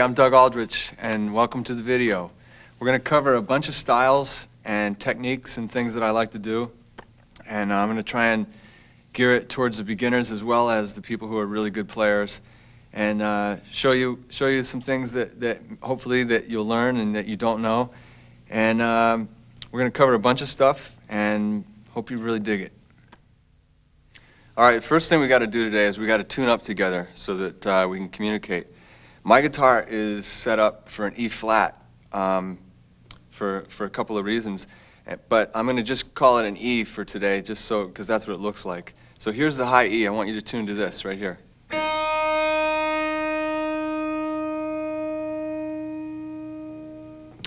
I'm Doug Aldrich, and welcome to the video. We're going to cover a bunch of styles and techniques and things that I like to do, and I'm going to try and gear it towards the beginners as well as the people who are really good players, and show you some things that hopefully that you'll learn and that you don't know. And we're going to cover a bunch of stuff, and hope you really dig it. All right, first thing we got to do today is we got to tune up together so that we can communicate. My guitar is set up for an E flat for a couple of reasons, but I'm going to just call it an E for today, just so because that's what it looks like. So here's the high E. I want you to tune to this right here.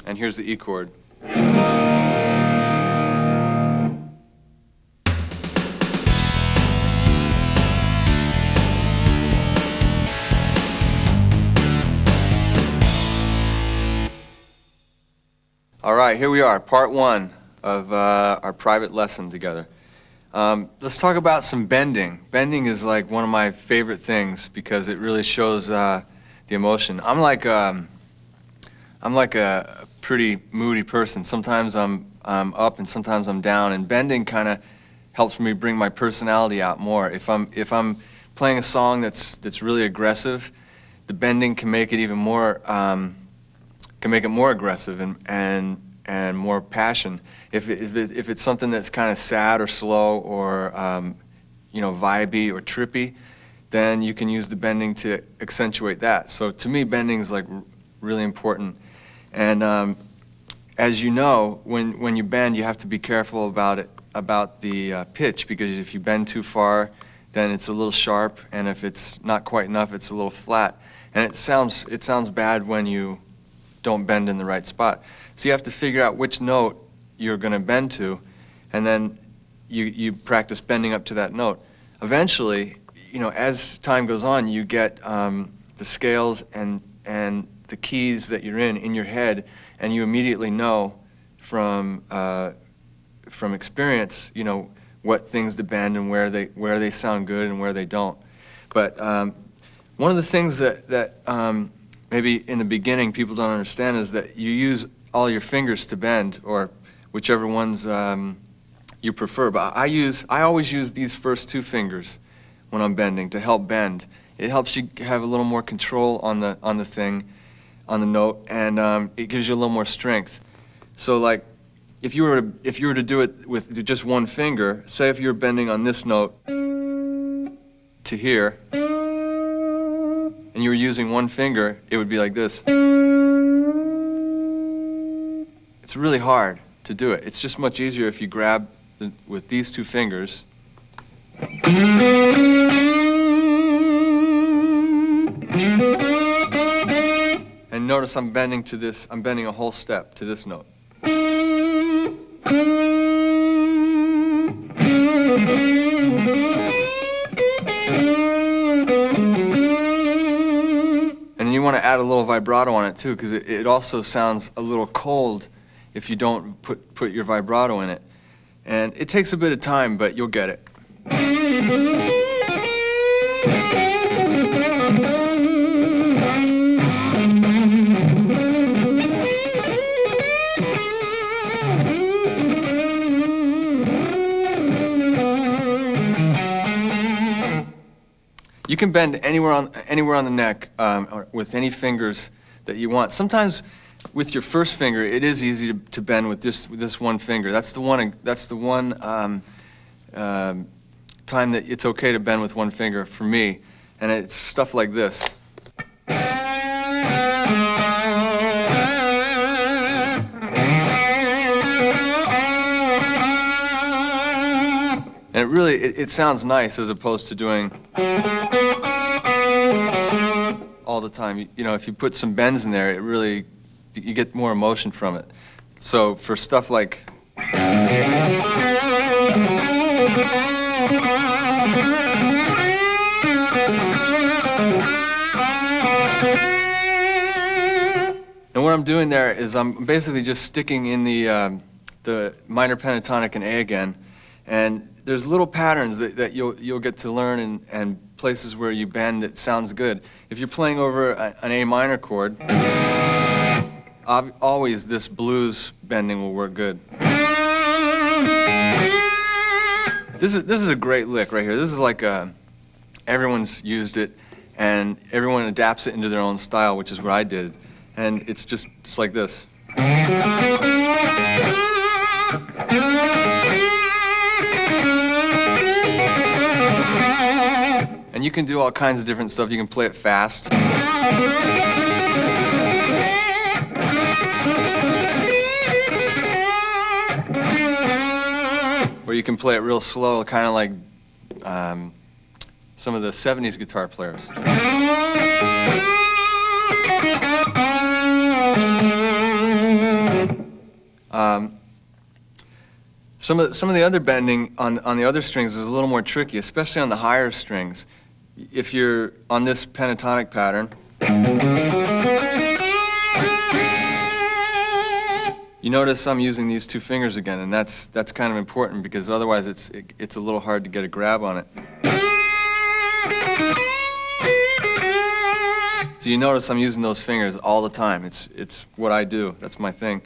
And here's the E chord. All right, here we are, part one of our private lesson together. Let's talk about some bending. Bending is like one of my favorite things because it really shows the emotion. I'm like a pretty moody person. Sometimes I'm up and sometimes I'm down, and bending kind of helps me bring my personality out more. If I'm playing a song that's really aggressive, the bending can make it even more aggressive and more passion. If it's something that's kind of sad or slow or vibey or trippy, then you can use the bending to accentuate that. So to me, bending is like really important. And as you know, when you bend, you have to be careful about the pitch, because if you bend too far, then it's a little sharp, and if it's not quite enough, it's a little flat. And it sounds bad when you don't bend in the right spot. So you have to figure out which note you're going to bend to, and then you practice bending up to that note. Eventually, as time goes on, you get the scales and the keys that you're in your head, and you immediately know from experience, what things to bend and where they sound good and where they don't. But one of the things that maybe in the beginning people don't understand is that you use all your fingers to bend, or whichever ones you prefer. But I always use these first two fingers when I'm bending to help bend. It helps you have a little more control on the thing, on the note, and it gives you a little more strength. So like if you were to do it with just one finger, say if you're bending on this note to here, and you were using one finger, it would be like this. It's really hard to do it. It's just much easier if you grab with these two fingers. And notice I'm bending to this, I'm bending a whole step to this note. And you want to add a little vibrato on it too, because it also sounds a little cold if you don't put your vibrato in it. And it takes a bit of time, but you'll get it. You can bend anywhere on the neck or with any fingers that you want. Sometimes with your first finger, it is easy to bend with this one finger. That's the one time that it's okay to bend with one finger for me, and it's stuff like this. And it really, it sounds nice as opposed to doing all the time. If you put some bends in there, it really, you get more emotion from it. So for stuff like and what I'm doing there is I'm basically just sticking in the minor pentatonic and A again, and there's little patterns that you'll get to learn, and places where you bend that sounds good. If you're playing over an A minor chord, always this blues bending will work good. This is a great lick right here. This is like everyone's used it, and everyone adapts it into their own style, which is what I did. And it's just like this. And you can do all kinds of different stuff. You can play it fast. Or you can play it real slow, kind of like some of the 70s guitar players. Some of the other bending on the other strings is a little more tricky, especially on the higher strings. If you're on this pentatonic pattern, you notice I'm using these two fingers again, and that's kind of important because otherwise it's a little hard to get a grab on it. So you notice I'm using those fingers all the time. It's what I do. That's my thing.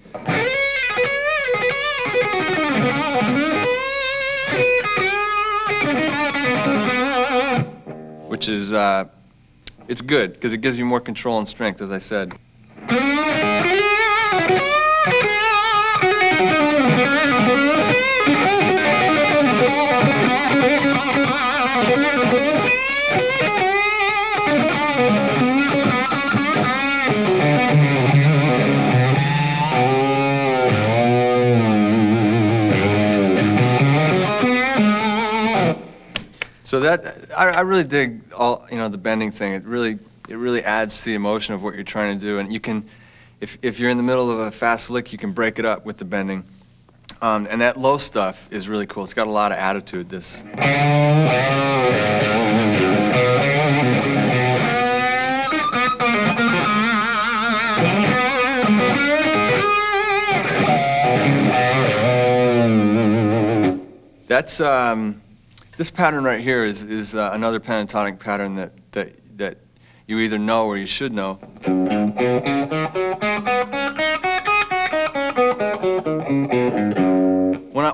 Which is, it's good because it gives you more control and strength, as I said. So I really dig all the bending thing. It really adds to the emotion of what you're trying to do, and you can, if you're in the middle of a fast lick, you can break it up with the bending. And that low stuff is really cool. It's got a lot of attitude. This. That's this pattern right here is another pentatonic pattern that you either know or you should know.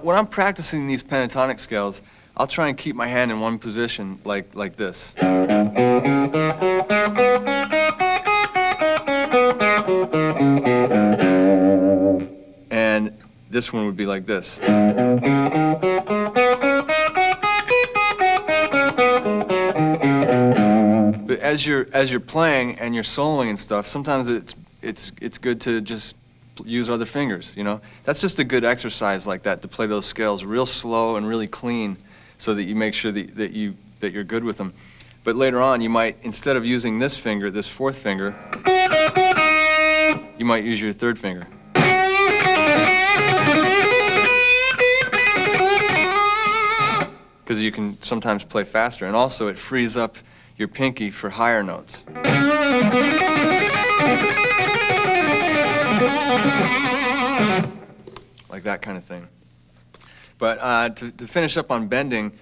When I'm practicing these pentatonic scales, I'll try and keep my hand in one position like this. And this one would be like this. But as you're playing and you're soloing and stuff, sometimes it's good to just use other fingers, That's just a good exercise like that, to play those scales real slow and really clean so that you make sure that you're good with them. But later on, you might, instead of using this finger, this fourth finger, you might use your third finger. Because you can sometimes play faster, and also it frees up your pinky for higher notes. Like that kind of thing. But to finish up on bending,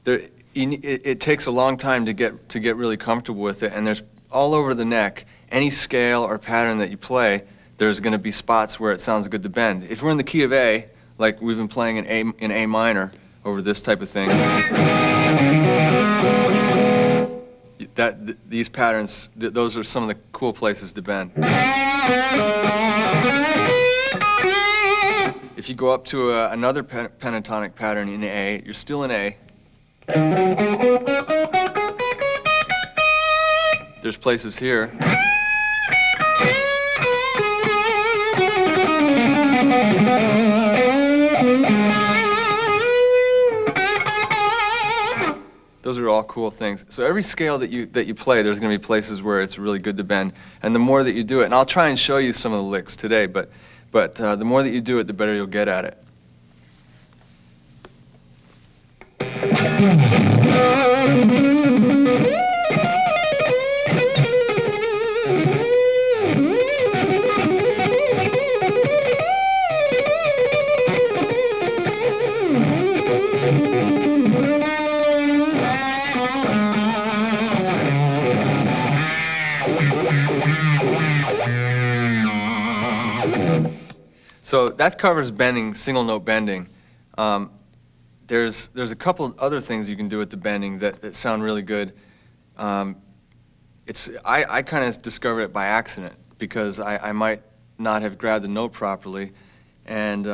it takes a long time to get really comfortable with it, and there's all over the neck, any scale or pattern that you play, there's going to be spots where it sounds good to bend. If we're in the key of A, like we've been playing in A minor over this type of thing, these patterns, those are some of the cool places to bend. If you go up to another pentatonic pattern in A, you're still in A. There's places here. Those are all cool things. So every scale that you play, there's going to be places where it's really good to bend. And the more that you do it, and I'll try and show you some of the licks today, but the more that you do it, the better you'll get at it. So that covers bending, single note bending. There's a couple other things you can do with the bending that sound really good. I kind of discovered it by accident because I might not have grabbed the note properly, and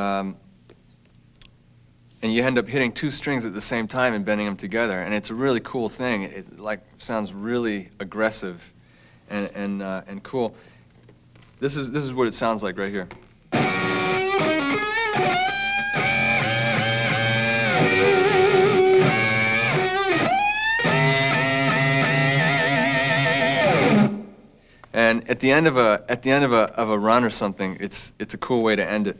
you end up hitting two strings at the same time and bending them together, and it's a really cool thing. It like sounds really aggressive and cool. This is what it sounds like right here. And at the end of a run or something, it's a cool way to end it.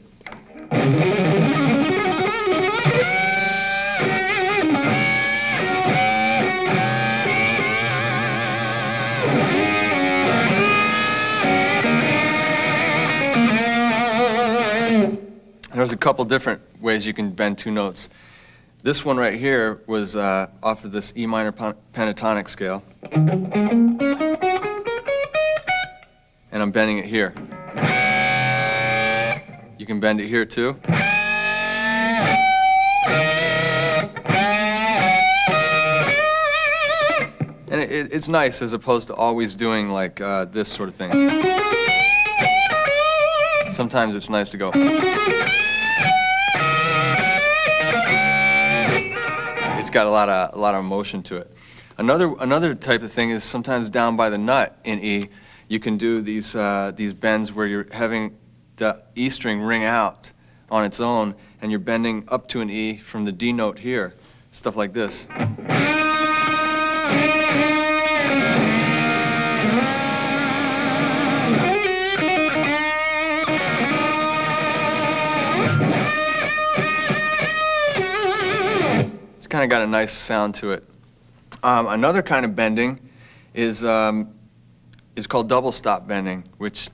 There's a couple different ways you can bend two notes. This one right here was off of this E minor pentatonic scale. And I'm bending it here. You can bend it here too. And it's nice as opposed to always doing like this sort of thing. Sometimes it's nice to go. It's got a lot of emotion to it. Another type of thing is sometimes down by the nut in E, you can do these bends where you're having the E string ring out on its own, and you're bending up to an E from the D note here, stuff like this. It's kind of got a nice sound to it. Another kind of bending is called double stop bending, which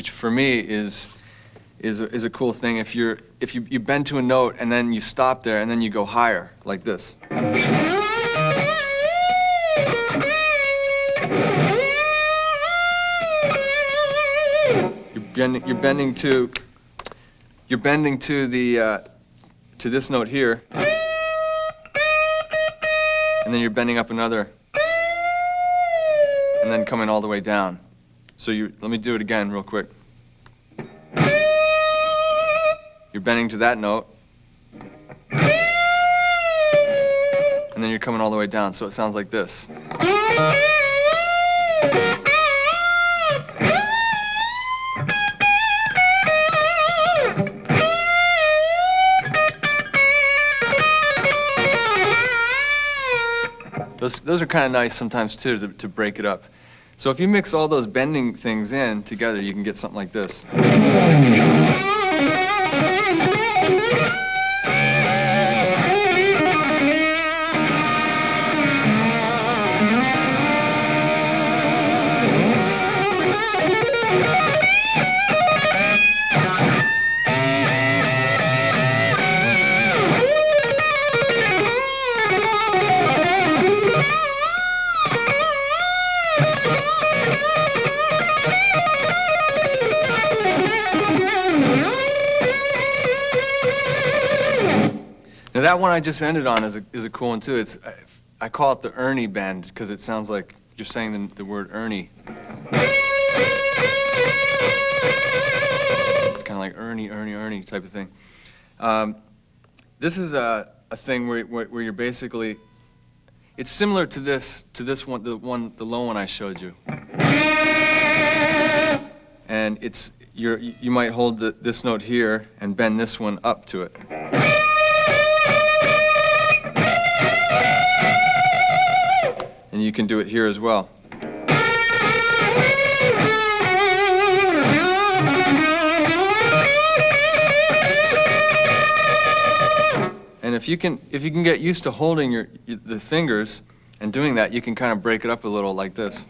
for me is a cool thing. If you bend to a note and then you stop there and then you go higher like this. You're bending to this note here, and then you're bending up another, and then coming all the way down. So let me do it again real quick. You're bending to that note, and then you're coming all the way down, so it sounds like this. Those are kind of nice sometimes too, to break it up. So if you mix all those bending things in together, you can get something like this. Now that one I just ended on is a cool one too. I call it the Ernie bend because it sounds like you're saying the word Ernie. It's kind of like Ernie, Ernie, Ernie type of thing. This is a thing where you're basically, it's similar to this one, the low one I showed you. And you might hold this note here and bend this one up to it. And you can do it here as well. And if you can get used to holding the fingers and doing that, you can kind of break it up a little like this.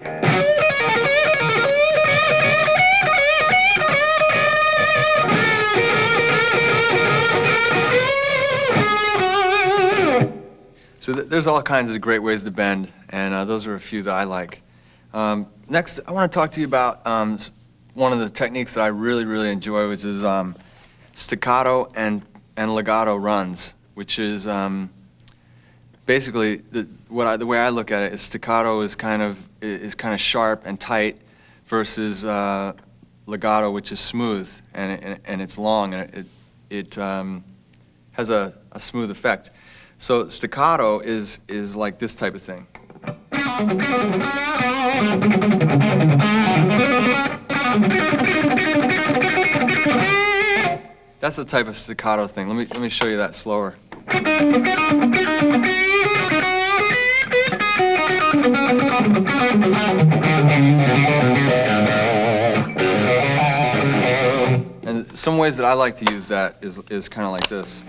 So there's all kinds of great ways to bend, and those are a few that I like. Next, I want to talk to you about one of the techniques that I really, really enjoy, which is staccato and legato runs, which is basically the way I look at it is staccato is kind of sharp and tight versus legato, which is smooth and it's long and it has a smooth effect. So staccato is like this type of thing. That's the type of staccato thing. Let me show you that slower. And some ways that I like to use that is kind of like this.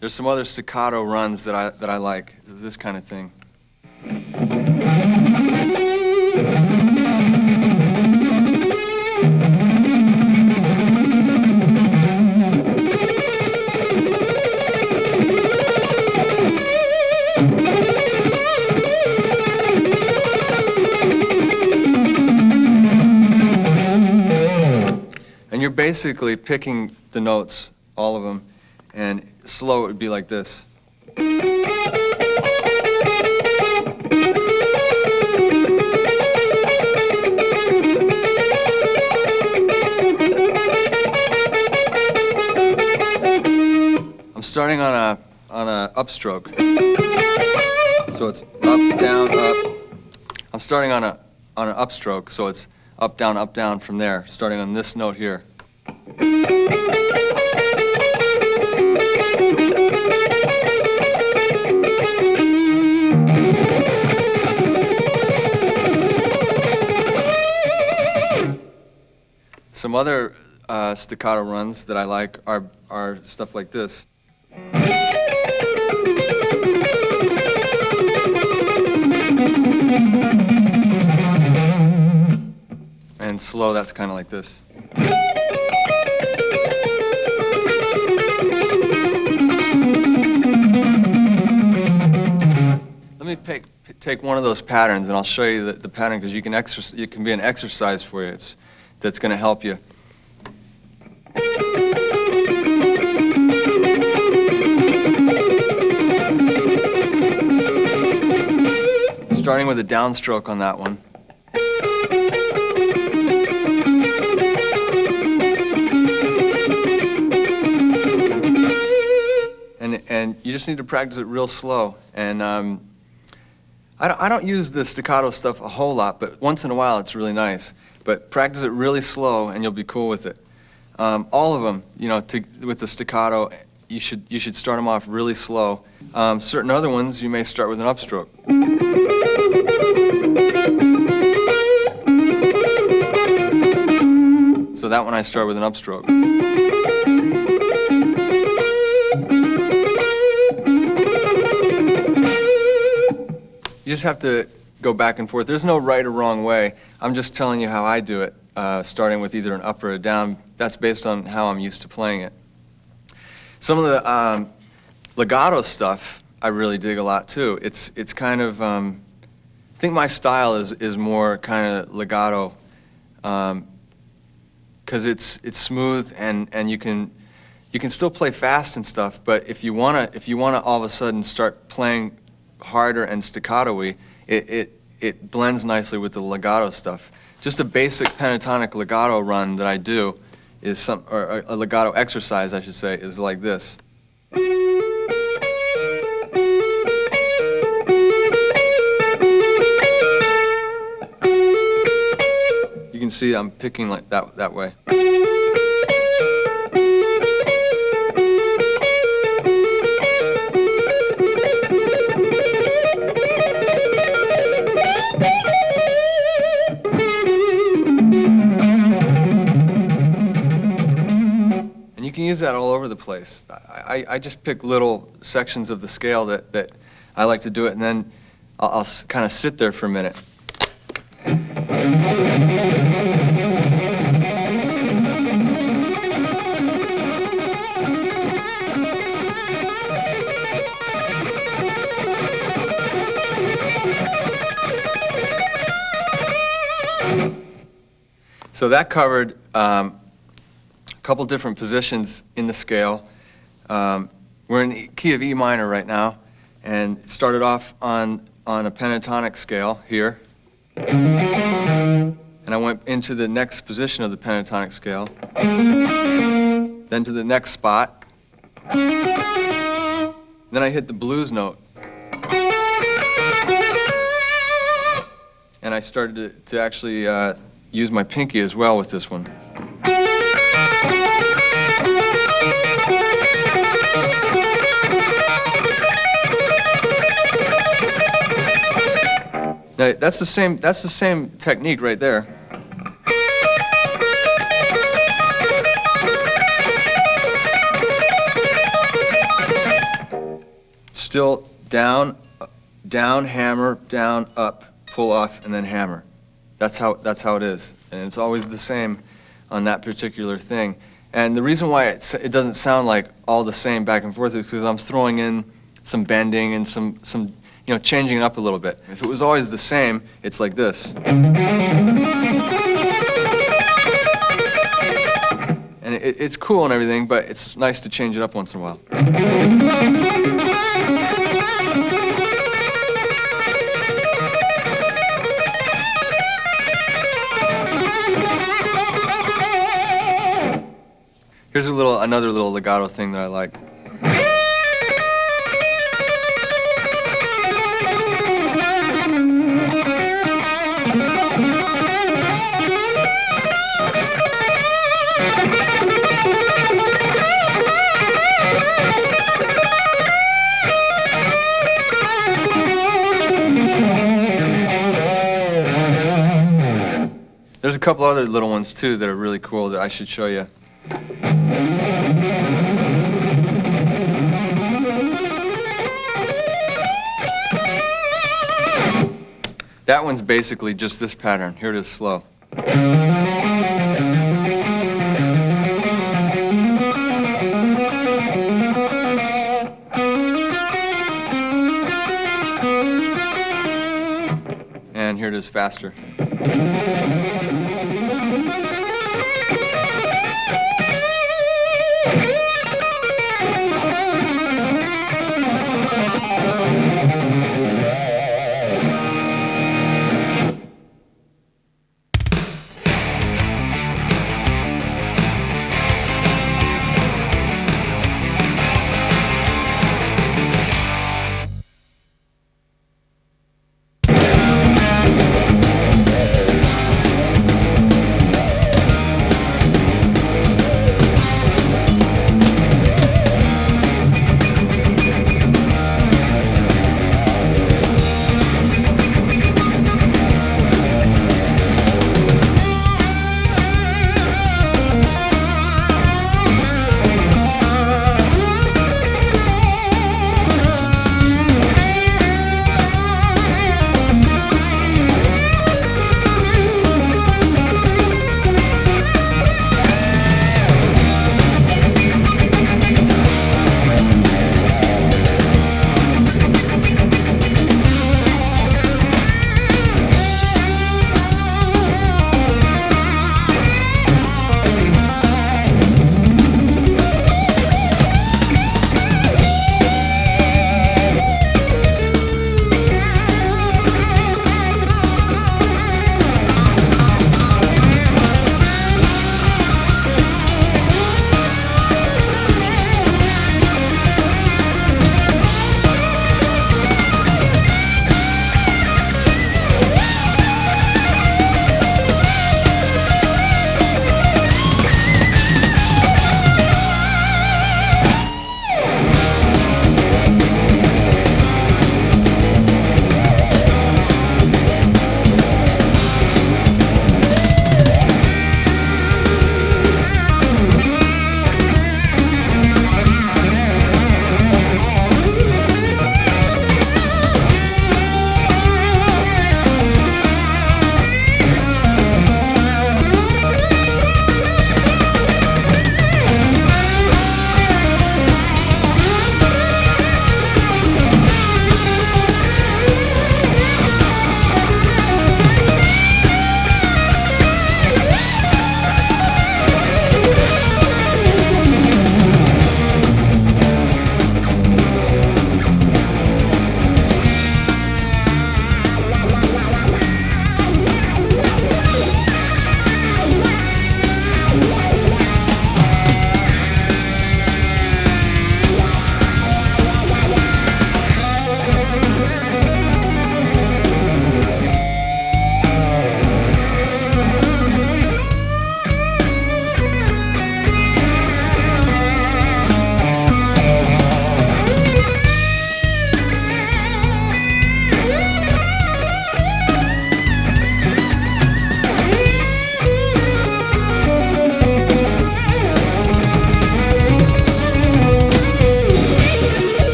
There's some other staccato runs that I like. This kind of thing. And you're basically picking the notes, all of them, and slow it would be like this. I'm starting on a upstroke, so it's up, down, up. I'm starting on an upstroke, so it's up, down from there, starting on this note here. Some other staccato runs that I like are stuff like this. And slow, that's kind of like this. Let me take one of those patterns and I'll show you the pattern because it can be an exercise for you. That's going to help you. Starting with a downstroke on that one. And you just need to practice it real slow. And I don't use the staccato stuff a whole lot, but once in a while it's really nice. But practice it really slow, and you'll be cool with it. All of them, with the staccato, you should start them off really slow. Certain other ones, you may start with an upstroke. So that one I start with an upstroke. You just have to go back and forth. There's no right or wrong way. I'm just telling you how I do it, starting with either an up or a down. That's based on how I'm used to playing it. Some of the legato stuff I really dig a lot too. It's kind of, I think my style is more kind of legato, because it's smooth and you can still play fast and stuff. But if you wanna all of a sudden start playing harder and staccato-y, it blends nicely with the legato stuff. Just a basic pentatonic legato run that I do is or a legato exercise, I should say, is like this. You can see I'm picking like that way. You can use that all over the place. I just pick little sections of the scale that I like to do it, and then I'll kind of sit there for a minute. So that covered a couple different positions in the scale. We're in the key of E minor right now, and it started off on a pentatonic scale here. And I went into the next position of the pentatonic scale, then to the next spot. Then I hit the blues note. And I started to actually use my pinky as well with this one. Now, that's the same technique right there. Still down, down, hammer, down, up, pull off, and then hammer. That's how it is, and it's always the same on that particular thing. And the reason why it doesn't sound like all the same back and forth is because I'm throwing in some bending and some changing it up a little bit. If it was always the same, it's like this. And it's cool and everything, but it's nice to change it up once in a while. Here's another little legato thing that I like. There's a couple other little ones too that are really cool that I should show you. That one's basically just this pattern. Here it is slow. And here it is faster.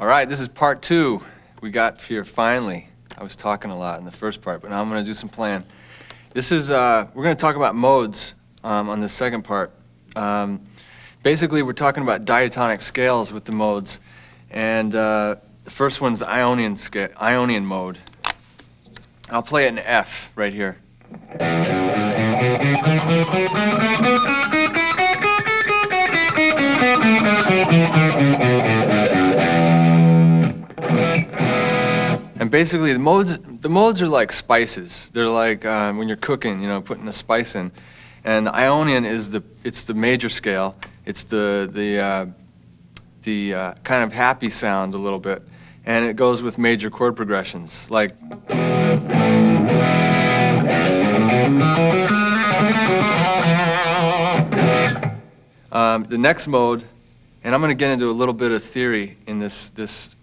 All right, this is part 2. We got here finally. I was talking a lot in the first part, but now I'm going to do some playing. This is, we're going to talk about modes on the second part. Basically, we're talking about diatonic scales with the modes, and the first one's Ionian mode. I'll play it in F right here. And basically, the modes are like spices. They're like when you're cooking, you know, putting a spice in. And the Ionian is it's the major scale. It's the kind of happy sound a little bit, and it goes with major chord progressions like. The next mode, and I'm going to get into a little bit of theory in this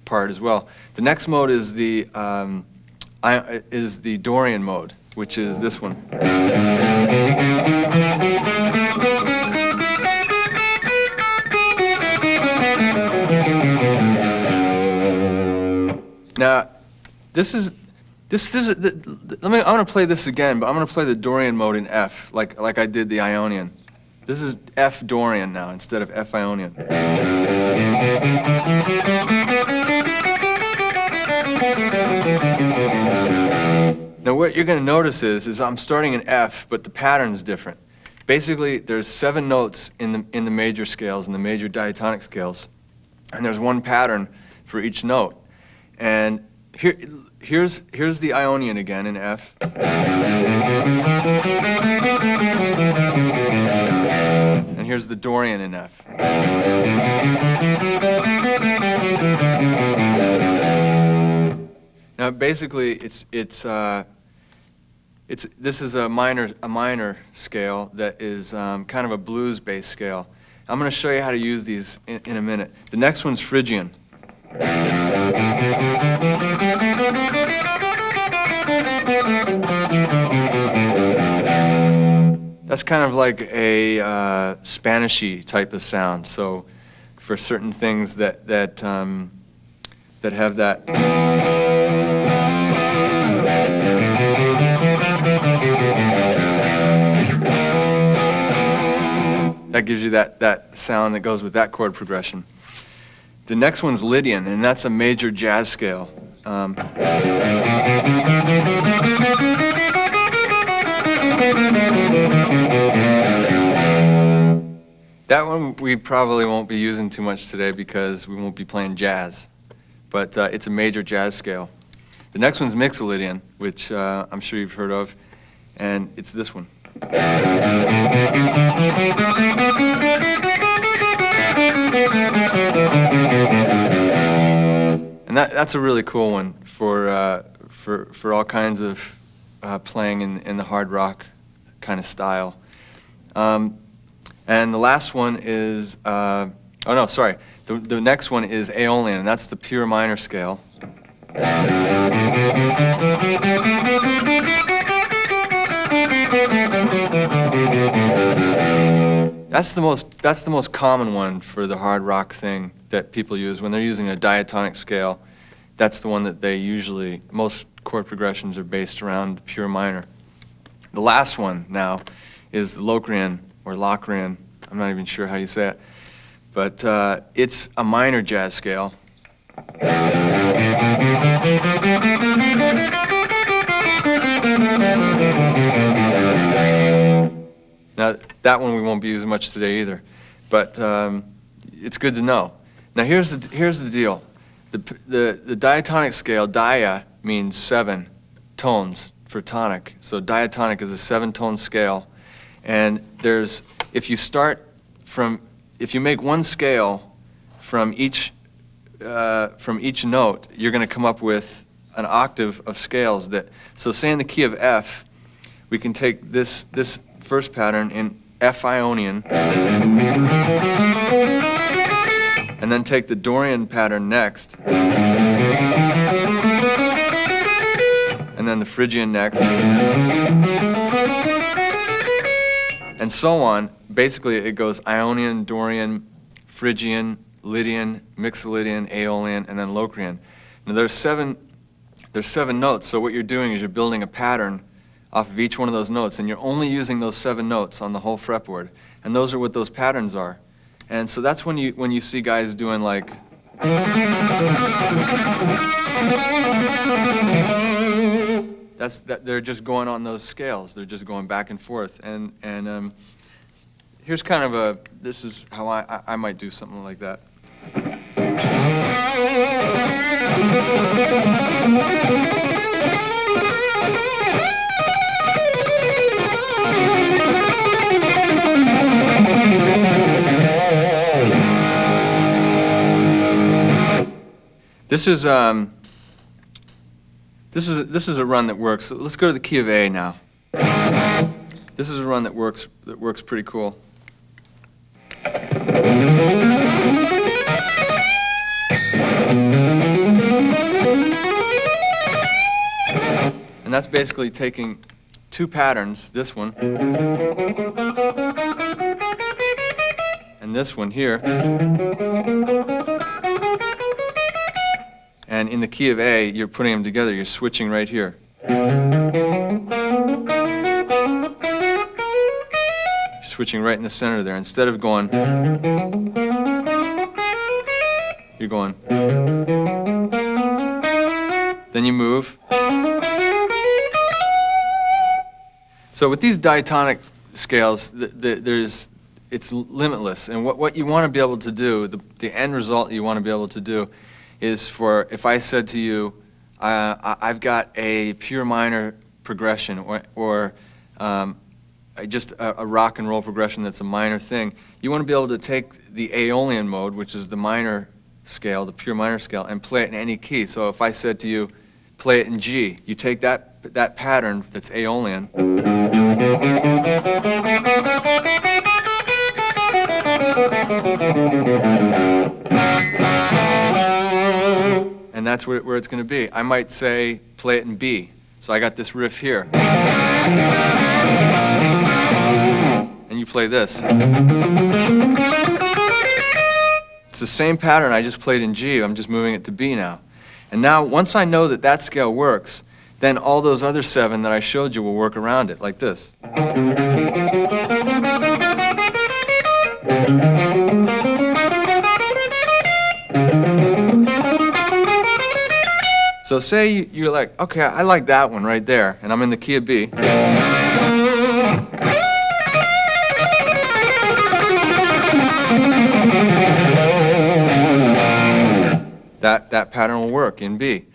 part as well. The next mode is the Dorian mode, which is this one. Now, I'm going to play this again, but I'm going to play the Dorian mode in F, like I did the Ionian. This is F Dorian now instead of F Ionian. Now what you're going to notice is I'm starting in F, but the pattern's different. Basically, there's 7 notes in the major scales, in the major diatonic scales, and there's one pattern for each note. And here's the Ionian again in F. And here's the Dorian in F. Now basically this is a minor scale that is kind of a blues-based scale. I'm going to show you how to use these in a minute. The next one's Phrygian. That's kind of like a Spanishy type of sound. So, for certain things that have that, that gives you that sound that goes with that chord progression. The next one's Lydian, and that's a major jazz scale. That one we probably won't be using too much today because we won't be playing jazz, but it's a major jazz scale. The next one's Mixolydian, which I'm sure you've heard of, and it's this one. And that's a really cool one for all kinds of playing in the hard rock kind of style. And the last one is, oh no, sorry. The next one is Aeolian, and that's the pure minor scale. That's the most common one for the hard rock thing that people use when they're using a diatonic scale. That's the one that they usually, most chord progressions are based around pure minor. The last one now is the Locrian or Locrian. I'm not even sure how you say it, but it's a minor jazz scale. Now, that one we won't be using much today either, but it's good to know. Now, here's the deal. The diatonic scale, dia, means 7 tones for tonic. So diatonic is a 7-tone scale, and if you make one scale from each note, you're going to come up with an octave of scales that. So, say in the key of F, we can take this first pattern in F Ionian, and then take the Dorian pattern next, and then the Phrygian next, and so on. Basically, it goes Ionian, Dorian, Phrygian, Lydian, Mixolydian, Aeolian, and then Locrian. Now there's seven notes, so what you're doing is you're building a pattern off of each one of those notes, and you're only using those 7 notes on the whole fretboard. And those are what those patterns are. And so that's when you see guys doing like they're just going on those scales. They're just going back and forth. And here's kind of this is how I might do something like that. This is a run that works. So let's go to the key of A now. This is a run that works pretty cool. And that's basically taking 2 patterns, this one and this one here. And in the key of A, you're putting them together. You're switching right here. You're switching right in the center there. Instead of going, you're going. Then you move. So with these diatonic scales, it's limitless. And what you want to be able to do, the end result you want to be able to do, is for, if I said to you, I've got a pure minor progression, or just a rock and roll progression that's a minor thing, you want to be able to take the Aeolian mode, which is the minor scale, the pure minor scale, and play it in any key. So if I said to you, play it in G, you take that pattern that's Aeolian, and that's where it's going to be. I might say, play it in B. So I got this riff here. And you play this. It's the same pattern I just played in G. I'm just moving it to B now. And now, once I know that that scale works, then all those other 7 that I showed you will work around it, like this. So say you're like, okay, I like that one right there, and I'm in the key of B. That pattern will work in B.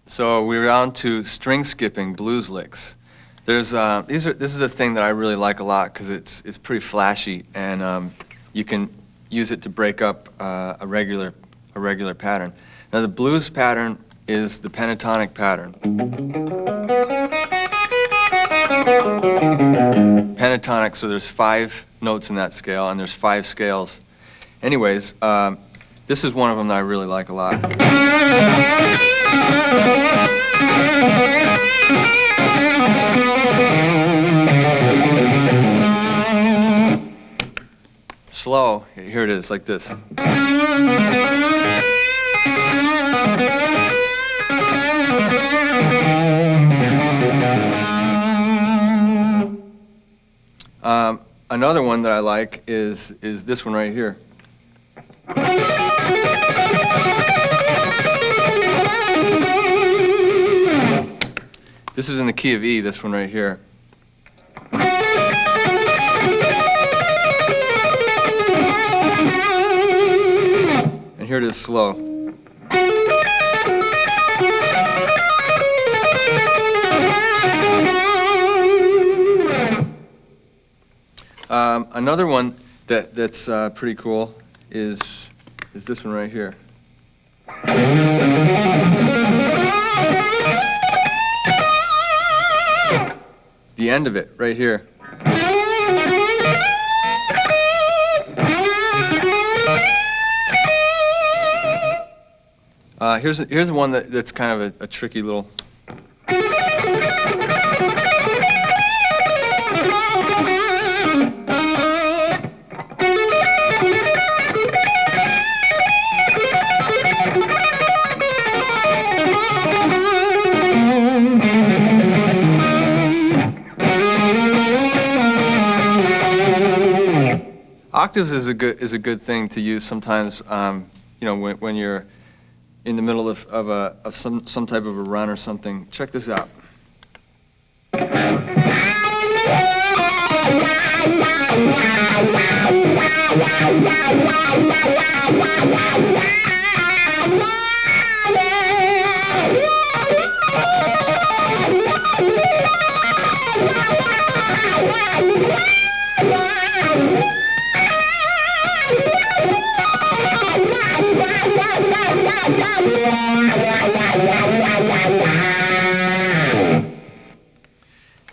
So we're on to string skipping blues licks. This is a thing that I really like a lot because it's pretty flashy, and you can use it to break up a regular pattern. Now the blues pattern is the pentatonic pattern. Pentatonic, so there's 5 notes in that scale, and there's 5 scales. Anyways, this is one of them that I really like a lot. Slow, here it is, like this. Another one that I like is this one right here. This is in the key of E, this one right here. And here it is slow. Another one that's pretty cool is this one right here. The end of it, right here. Here's one that's kind of a tricky little. octaves is a good thing to use sometimes. You know, when you're in the middle of some type of a run or something. Check this out.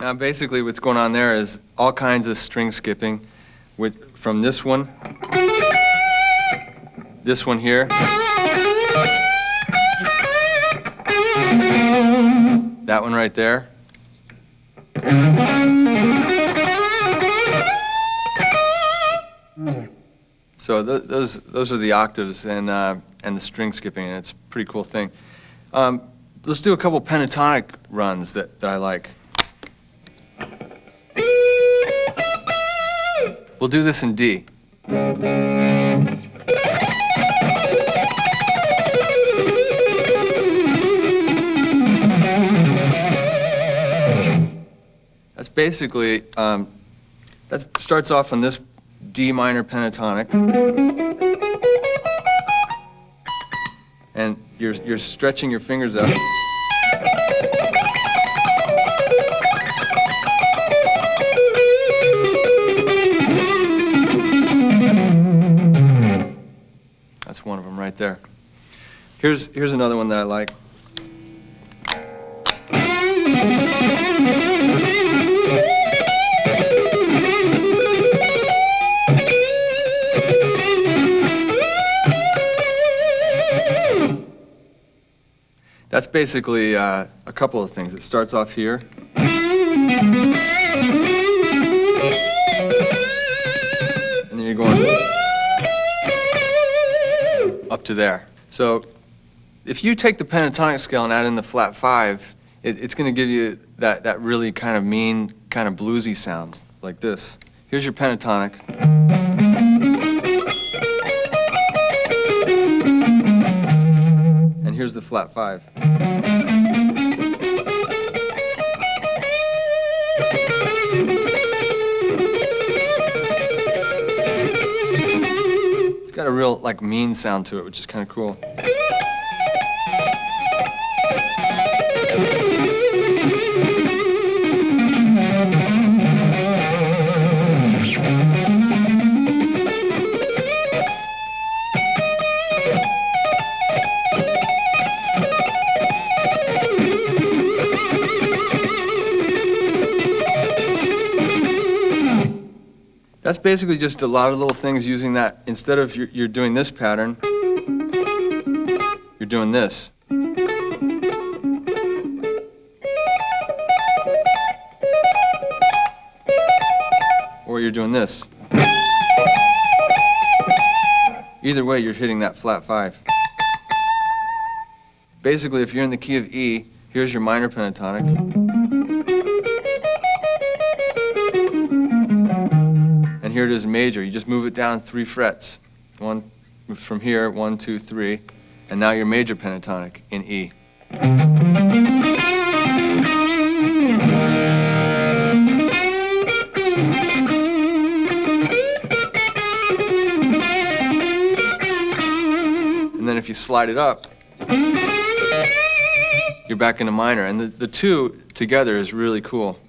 Now basically what's going on there is all kinds of string skipping from this one here, that one right there, so those are the octaves and the string skipping, and it's a pretty cool thing. Let's do a couple pentatonic runs that I like. We'll do this in D. That's basically, that starts off on this D minor pentatonic. And you're stretching your fingers up. That's one of them right there. Here's another one that I like. That's basically a couple of things. It starts off here. And then you're going up to there. So if you take the pentatonic scale and add in the flat 5, it's going to give you that really kind of mean, kind of bluesy sound, like this. Here's your pentatonic. And here's the flat 5. It's got a real, like, mean sound to it, which is kind of cool. That's basically just a lot of little things using that. Instead of you're doing this pattern, you're doing this. Or you're doing this. Either way, you're hitting that flat 5. Basically, if you're in the key of E, here's your minor pentatonic. And here it is major. You just move it down 3 frets. One from here, 1, 2, 3, and now your major pentatonic in E. And then if you slide it up, you're back into minor. And the two together is really cool.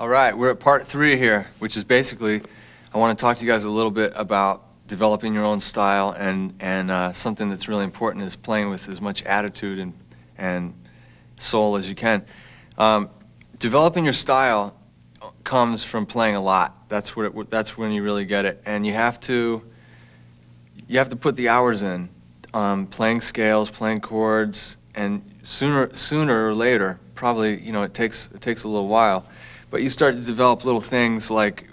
All right, we're at part 3 here, which is basically, I want to talk to you guys a little bit about developing your own style, and something that's really important is playing with as much attitude and soul as you can. Developing your style comes from playing a lot. That's when you really get it, and you have to put the hours in, playing scales, playing chords, and sooner or later, probably, it takes a little while, but you start to develop little things like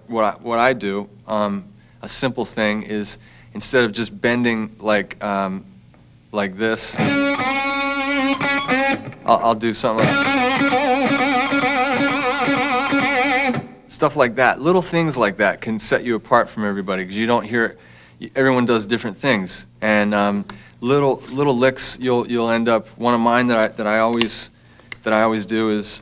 what I do. A simple thing is, instead of just bending like this, I'll do something stuff like that. Little things like that can set you apart from everybody, because you don't hear it. Everyone does different things, and little licks you'll end up. One of mine that I always do is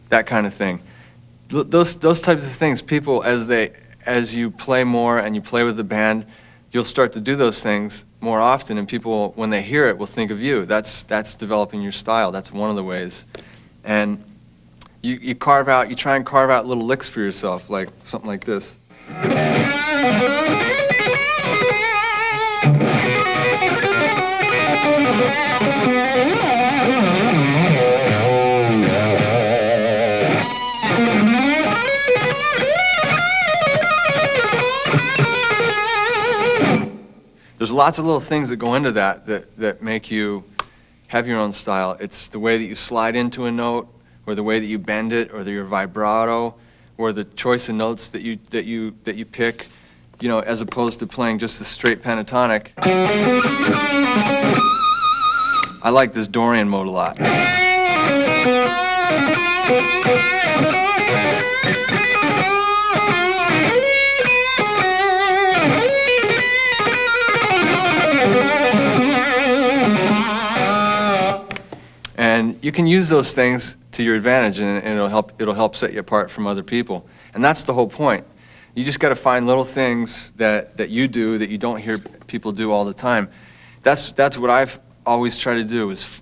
that kind of thing. Those types of things, people, as you play more and you play with the band, you'll start to do those things more often, and people, when they hear it, will think of you. That's developing your style. That's one of the ways. And you try and carve out little licks for yourself, like something like this. There's lots of little things that go into that make you have your own style. It's the way that you slide into a note, or the way that you bend it, or your vibrato, or the choice of notes that you pick, as opposed to playing just the straight pentatonic. I like this Dorian mode a lot. And you can use those things to your advantage, and it'll help set you apart from other people. And that's the whole point. You just got to find little things that you do that you don't hear people do all the time. That's what I've always tried to do. Was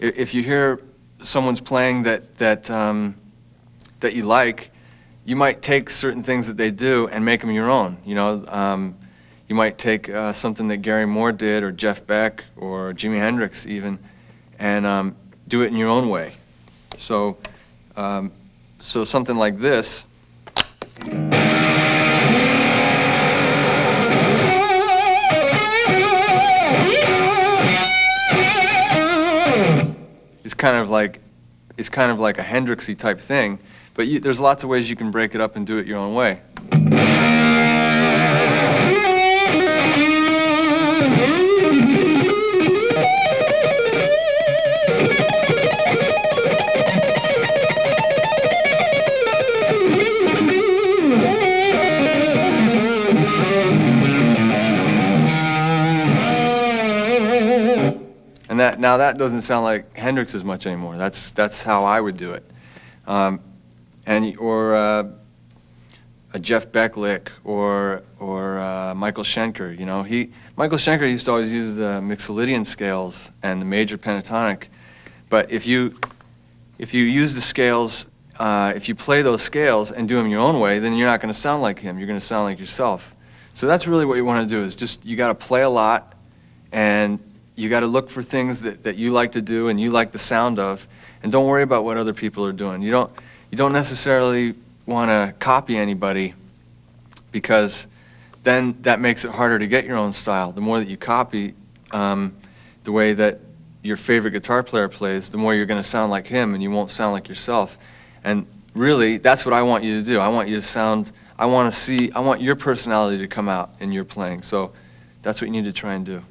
if you hear someone's playing that you like, you might take certain things that they do and make them your own. You might take something that Gary Moore did, or Jeff Beck, or Jimi Hendrix even, and do it in your own way. So something like this is kind of like a Hendrixy type thing, but there's lots of ways you can break it up and do it your own way. And now that doesn't sound like Hendrix as much anymore. That's how I would do it. Or a Jeff Beck lick, or Michael Schenker. Michael Schenker used to always use the Mixolydian scales and the major pentatonic. But if you use the scales, if you play those scales and do them your own way, then you're not going to sound like him. You're going to sound like yourself. So that's really what you want to do. Is just, you got to play a lot, and you got to look for things that you like to do and you like the sound of, and don't worry about what other people are doing. You don't necessarily want to copy anybody, because then that makes it harder to get your own style. The more that you copy the way that your favorite guitar player plays, the more you're going to sound like him, and you won't sound like yourself. And really, that's what I want you to do. I want you to sound, I want your personality to come out in your playing. So that's what you need to try and do.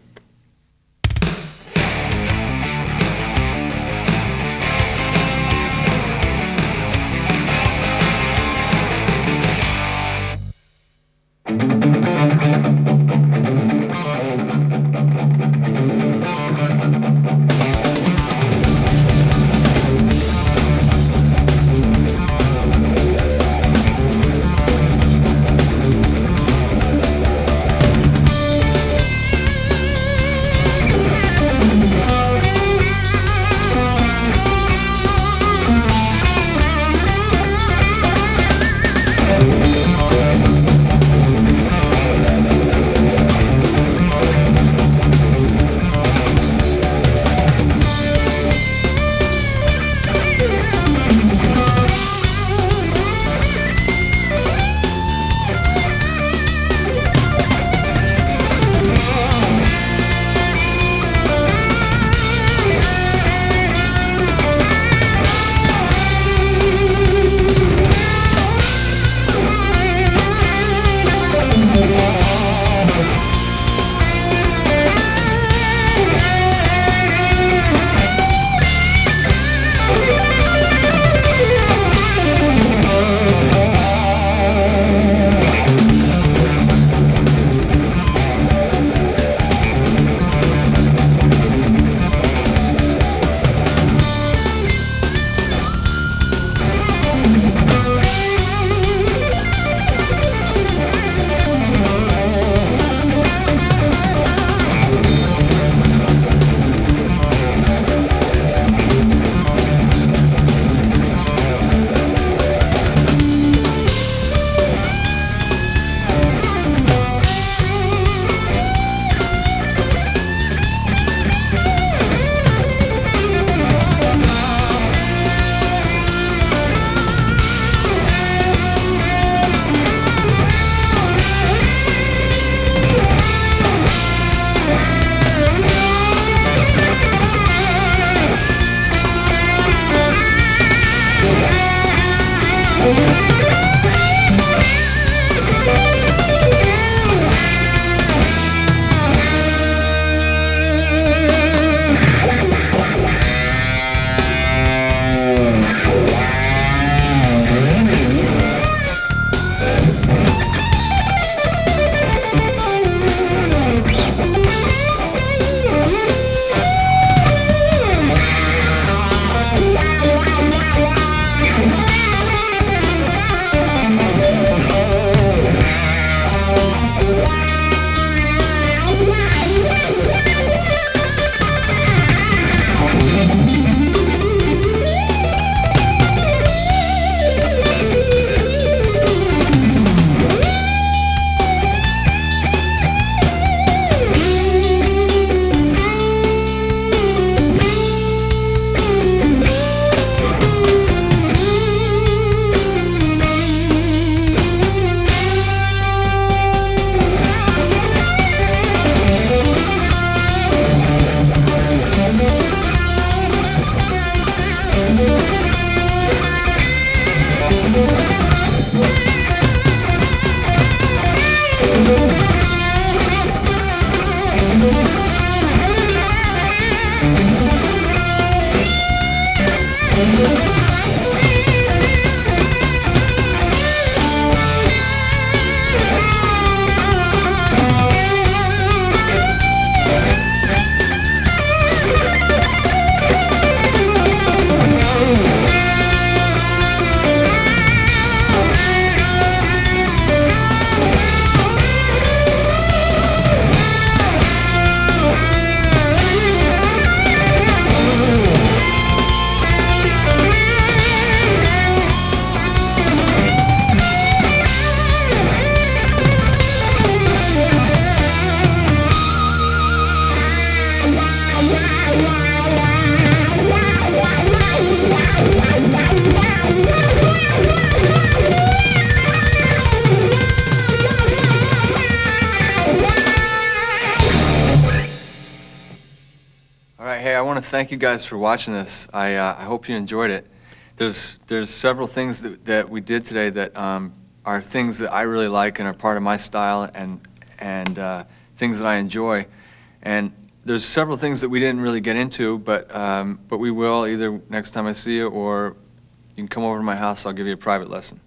to thank you guys for watching this. I hope you enjoyed it. There's several things that we did today that are things that I really like and are part of my style and things that I enjoy. And there's several things that we didn't really get into, but we will either next time I see you, or you can come over to my house. I'll give you a private lesson.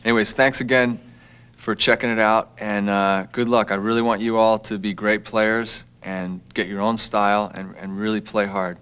Anyways, thanks again for checking it out, and good luck. I really want you all to be great players and get your own style and really play hard.